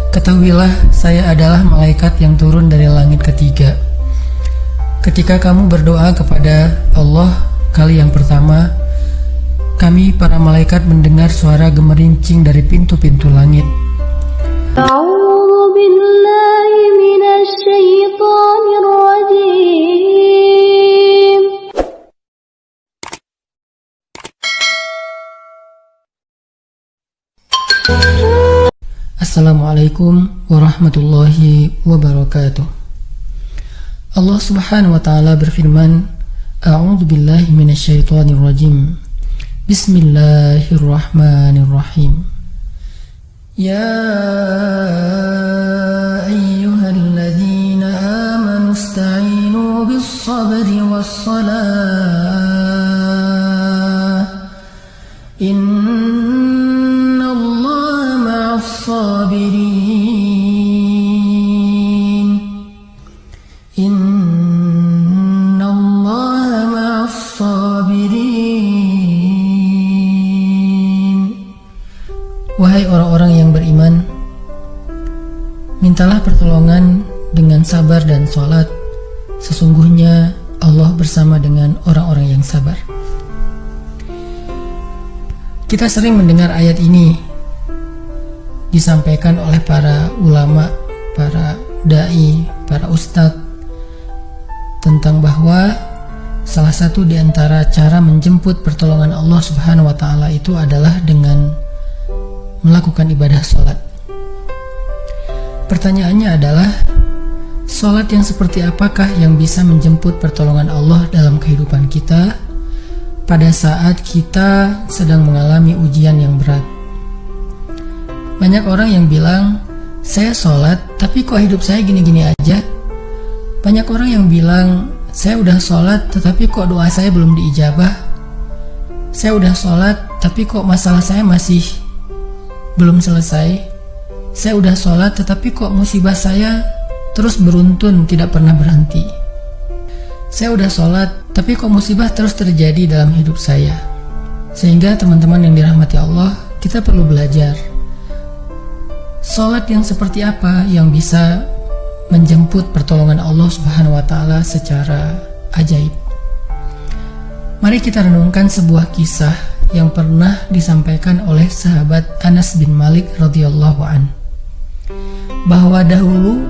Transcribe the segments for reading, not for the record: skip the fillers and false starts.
Ketahuilah, saya adalah malaikat yang turun dari langit ketiga. Ketika kamu berdoa kepada Allah kali yang pertama, kami para malaikat mendengar suara gemerincing dari pintu-pintu langit. A'udzu billahi minasy syaithanir rajim. Assalamualaikum warahmatullahi wabarakatuh. Allah Subhanahu wa taala berfirman, A'udzu billahi minasyaitonir rajim. Bismillahirrahmanirrahim. Ya ayyuhalladzina amanu ista'inu bis-sabri was-salah. Sabirin. Innallaha ma'as sabirin. Wahai orang-orang yang beriman, mintalah pertolongan dengan sabar dan sholat. Sesungguhnya Allah bersama dengan orang-orang yang sabar. Kita sering mendengar ayat ini disampaikan oleh para ulama, para dai, para ustadz tentang bahwa salah satu di antara cara menjemput pertolongan Allah Subhanahu wa taala itu adalah dengan melakukan ibadah sholat. Pertanyaannya adalah, sholat yang seperti apakah yang bisa menjemput pertolongan Allah dalam kehidupan kita pada saat kita sedang mengalami ujian yang berat? Banyak orang yang bilang, saya sholat tapi kok hidup saya gini-gini aja. Banyak orang yang bilang, saya udah sholat tetapi kok doa saya belum diijabah. Saya udah sholat tapi kok masalah saya masih belum selesai. Saya udah sholat tetapi kok musibah saya terus beruntun tidak pernah berhenti. Saya udah sholat tapi kok musibah terus terjadi dalam hidup saya. Sehingga teman-teman yang dirahmati Allah, kita perlu belajar sholat yang seperti apa yang bisa menjemput pertolongan Allah Subhanahu wa taala secara ajaib. Mari kita renungkan sebuah kisah yang pernah disampaikan oleh sahabat Anas bin Malik radhiyallahu an, bahwa dahulu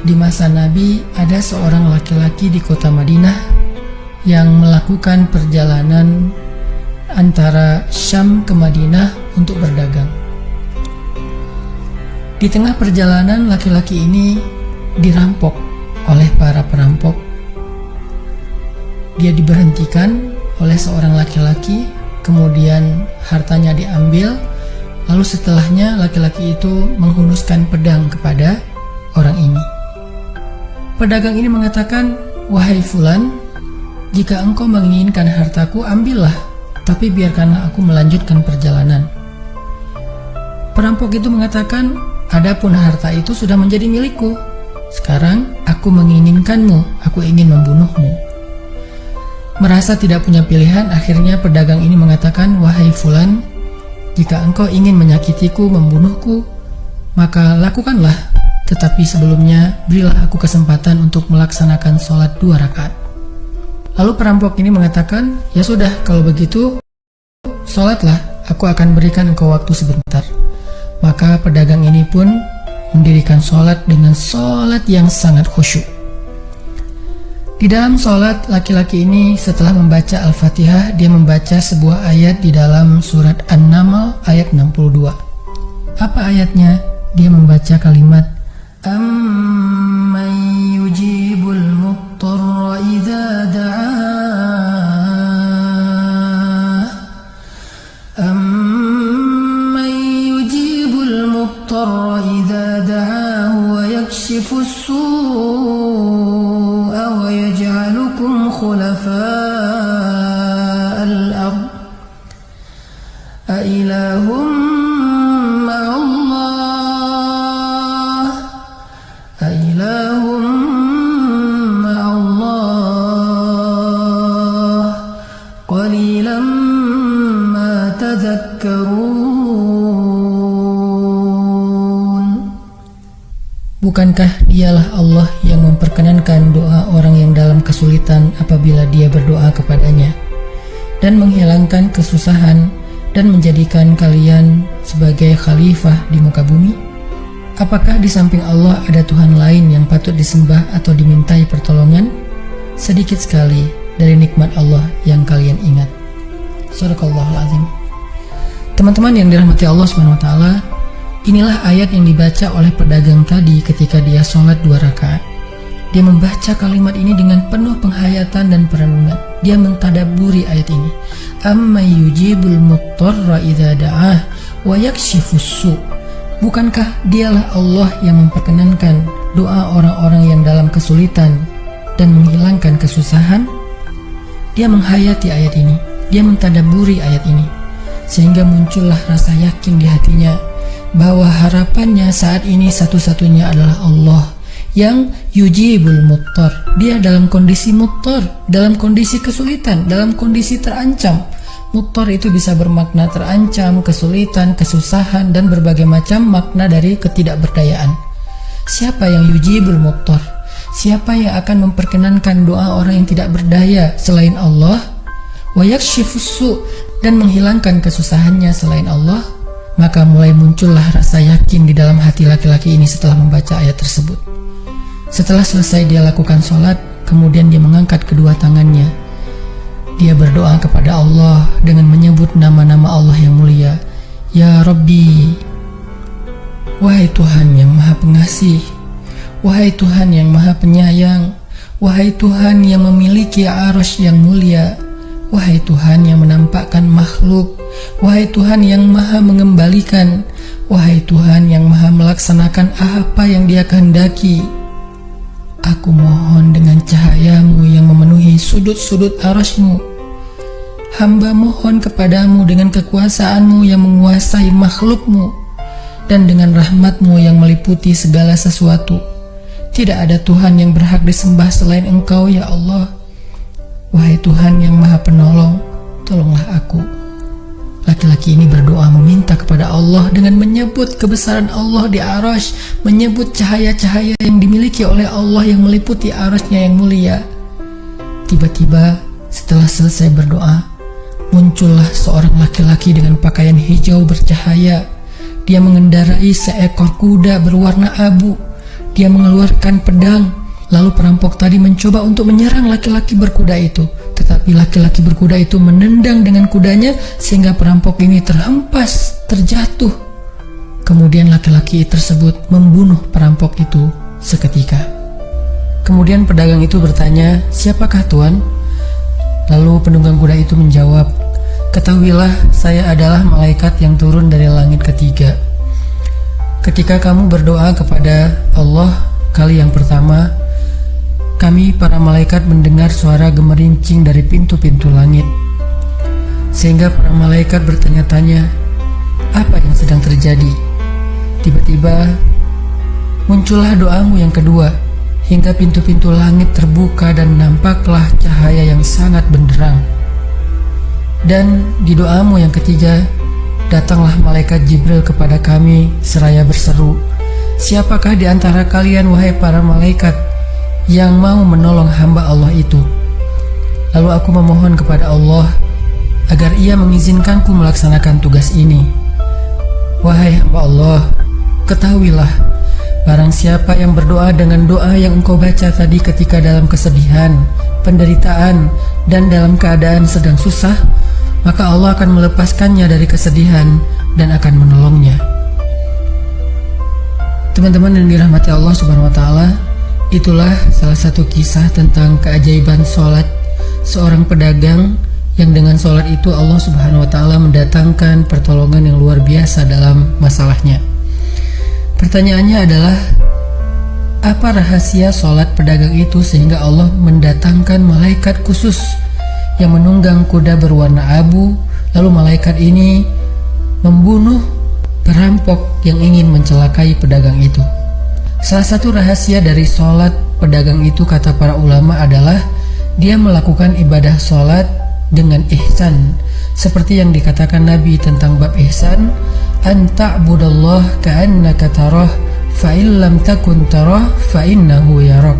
di masa Nabi ada seorang laki-laki di kota Madinah yang melakukan perjalanan antara Syam ke Madinah untuk berdagang. Di tengah perjalanan, laki-laki ini dirampok oleh para perampok. Dia diberhentikan oleh seorang laki-laki, kemudian hartanya diambil, lalu setelahnya laki-laki itu menghunuskan pedang kepada orang ini. Pedagang ini mengatakan, "Wahai fulan, jika engkau menginginkan hartaku, ambillah, tapi biarkanlah aku melanjutkan perjalanan." Perampok itu mengatakan, "Adapun harta itu sudah menjadi milikku. Sekarang aku menginginkanmu, aku ingin membunuhmu." Merasa tidak punya pilihan, akhirnya pedagang ini mengatakan, "Wahai fulan, jika engkau ingin menyakitiku, membunuhku, maka lakukanlah. Tetapi sebelumnya berilah aku kesempatan untuk melaksanakan sholat 2 rakaat." Lalu perampok ini mengatakan, "Ya sudah, kalau begitu sholatlah, aku akan berikan engkau waktu sebentar." Maka pedagang ini pun mendirikan sholat dengan sholat yang sangat khusyuk. Di dalam sholat, laki-laki ini setelah membaca Al-Fatihah, dia membaca sebuah ayat di dalam surat An-Naml ayat 62. Apa ayatnya? Dia membaca kalimat, "Amman yujibul muttarra idza da'ah, ويكشف السوء ويجعلكم خلفاء الأرض أإله مع الله أإله مع الله قليلا ما تذكرون. Bukankah dialah Allah yang memperkenankan doa orang yang dalam kesulitan apabila dia berdoa kepadanya, dan menghilangkan kesusahan, dan menjadikan kalian sebagai khalifah di muka bumi? Apakah di samping Allah ada Tuhan lain yang patut disembah atau dimintai pertolongan? Sedikit sekali dari nikmat Allah yang kalian ingat. Shadaqallahul azim. Teman-teman yang dirahmati Allah SWT, inilah ayat yang dibaca oleh pedagang tadi ketika dia sholat 2 rakaat. Dia membaca kalimat ini dengan penuh penghayatan dan perenungan. Dia mentadabburi ayat ini. Amma yujibul muttarra idza da'ah wa yakshifus su'. Bukankah dialah Allah yang memperkenankan doa orang-orang yang dalam kesulitan dan menghilangkan kesusahan? Dia menghayati ayat ini. Dia mentadabburi ayat ini, sehingga muncullah rasa yakin di hatinya bahwa harapannya saat ini satu-satunya adalah Allah yang yujibul muttar. Dia dalam kondisi muttar, dalam kondisi kesulitan, dalam kondisi terancam. Muttar itu bisa bermakna terancam, kesulitan, kesusahan, dan berbagai macam makna dari ketidakberdayaan. Siapa yang yujibul muttar? Siapa yang akan memperkenankan doa orang yang tidak berdaya selain Allah? Wa yakshifus su', dan menghilangkan kesusahannya selain Allah. Maka mulai muncullah rasa yakin di dalam hati laki-laki ini setelah membaca ayat tersebut. Setelah selesai dia lakukan sholat, kemudian dia mengangkat kedua tangannya. Dia berdoa kepada Allah dengan menyebut nama-nama Allah yang mulia. Ya Rabbi, wahai Tuhan yang maha pengasih, wahai Tuhan yang maha penyayang, wahai Tuhan yang memiliki arasy yang mulia, wahai Tuhan yang menampakkan makhluk, wahai Tuhan yang maha mengembalikan, wahai Tuhan yang maha melaksanakan apa yang Dia kehendaki. Aku mohon dengan cahayamu yang memenuhi sudut-sudut arasy-Mu. Hamba mohon kepadamu dengan kekuasaanmu yang menguasai makhluk-Mu, dan dengan rahmat-Mu yang meliputi segala sesuatu. Tidak ada Tuhan yang berhak disembah selain Engkau, ya Allah. Wahai Tuhan yang maha penolong, tolonglah aku. Laki-laki ini berdoa meminta kepada Allah dengan menyebut kebesaran Allah di arasy, menyebut cahaya-cahaya yang dimiliki oleh Allah yang meliputi arasy-Nya yang mulia. Tiba-tiba setelah selesai berdoa, muncullah seorang laki-laki dengan pakaian hijau bercahaya. Dia mengendarai seekor kuda berwarna abu. Dia mengeluarkan pedang. Lalu perampok tadi mencoba untuk menyerang laki-laki berkuda itu, tetapi laki-laki berkuda itu menendang dengan kudanya sehingga perampok ini terhempas, terjatuh. Kemudian laki-laki tersebut membunuh perampok itu seketika. Kemudian pedagang itu bertanya, "Siapakah Tuan?" Lalu penunggang kuda itu menjawab, "Ketahuilah, saya adalah malaikat yang turun dari langit ketiga. Ketika kamu berdoa kepada Allah kali yang pertama, kami para malaikat mendengar suara gemerincing dari pintu-pintu langit. Sehingga para malaikat bertanya-tanya, apa yang sedang terjadi? Tiba-tiba muncullah doamu yang kedua, hingga pintu-pintu langit terbuka dan nampaklah cahaya yang sangat benderang. Dan di doamu yang ketiga, datanglah malaikat Jibril kepada kami seraya berseru, siapakah di antara kalian wahai para malaikat yang mau menolong hamba Allah itu? Lalu aku memohon kepada Allah agar Ia mengizinkanku melaksanakan tugas ini. Wahai hamba Allah, ketahuilah, barang siapa yang berdoa dengan doa yang engkau baca tadi ketika dalam kesedihan, penderitaan, dan dalam keadaan sedang susah, maka Allah akan melepaskannya dari kesedihan dan akan menolongnya. Teman-teman yang dirahmati Allah Subhanahu wa Ta'ala, itulah salah satu kisah tentang keajaiban sholat seorang pedagang yang dengan sholat itu Allah Subhanahu wa Ta'ala mendatangkan pertolongan yang luar biasa dalam masalahnya. Pertanyaannya adalah, apa rahasia sholat pedagang itu sehingga Allah mendatangkan malaikat khusus yang menunggang kuda berwarna abu, lalu malaikat ini membunuh perampok yang ingin mencelakai pedagang itu. Salah satu rahasia dari sholat pedagang itu, kata para ulama, adalah dia melakukan ibadah sholat dengan ihsan, seperti yang dikatakan Nabi tentang bab ihsan, an ta'budallah ka'annaka tarah fa illam takun tarah fa innahu yarak.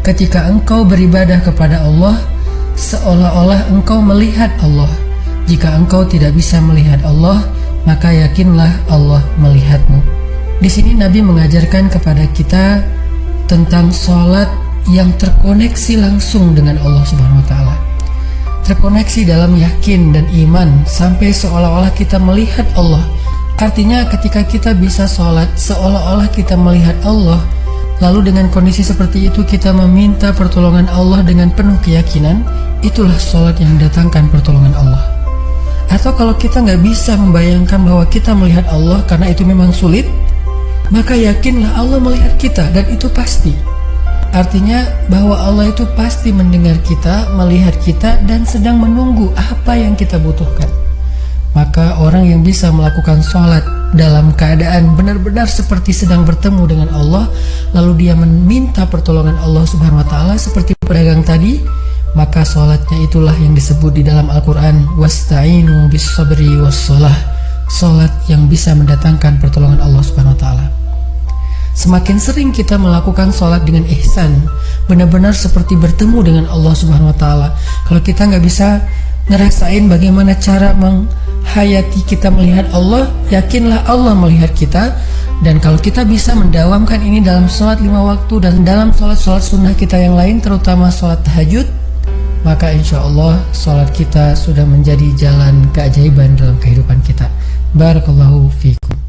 Ketika engkau beribadah kepada Allah, seolah-olah engkau melihat Allah. Jika engkau tidak bisa melihat Allah, maka yakinlah Allah melihatmu. Di sini Nabi mengajarkan kepada kita tentang sholat yang terkoneksi langsung dengan Allah Subhanahu wa Ta'ala. Terkoneksi dalam yakin dan iman sampai seolah-olah kita melihat Allah. Artinya ketika kita bisa sholat seolah-olah kita melihat Allah, lalu dengan kondisi seperti itu kita meminta pertolongan Allah dengan penuh keyakinan, itulah sholat yang mendatangkan pertolongan Allah. Atau kalau kita nggak bisa membayangkan bahwa kita melihat Allah karena itu memang sulit, maka yakinlah Allah melihat kita, dan itu pasti. Artinya bahwa Allah itu pasti mendengar kita, melihat kita, dan sedang menunggu apa yang kita butuhkan. Maka orang yang bisa melakukan sholat dalam keadaan benar-benar seperti sedang bertemu dengan Allah, lalu dia meminta pertolongan Allah Subhanahu wa Ta'ala seperti pedagang tadi, maka sholatnya itulah yang disebut di dalam Al-Quran wasta'inu bis sabri was sholah, sholat yang bisa mendatangkan pertolongan Allah Subhanahu wa Ta'ala. Semakin sering kita melakukan sholat dengan ihsan, benar-benar seperti bertemu dengan Allah Subhanahu wa Ta'ala. Kalau kita nggak bisa ngerasain bagaimana cara menghayati kita melihat Allah, yakinlah Allah melihat kita. Dan kalau kita bisa mendawamkan ini dalam sholat 5 waktu dan dalam sholat-sholat sunnah kita yang lain, terutama sholat tahajud, maka insya Allah sholat kita sudah menjadi jalan keajaiban dalam kehidupan kita. Barakallahu fiikum.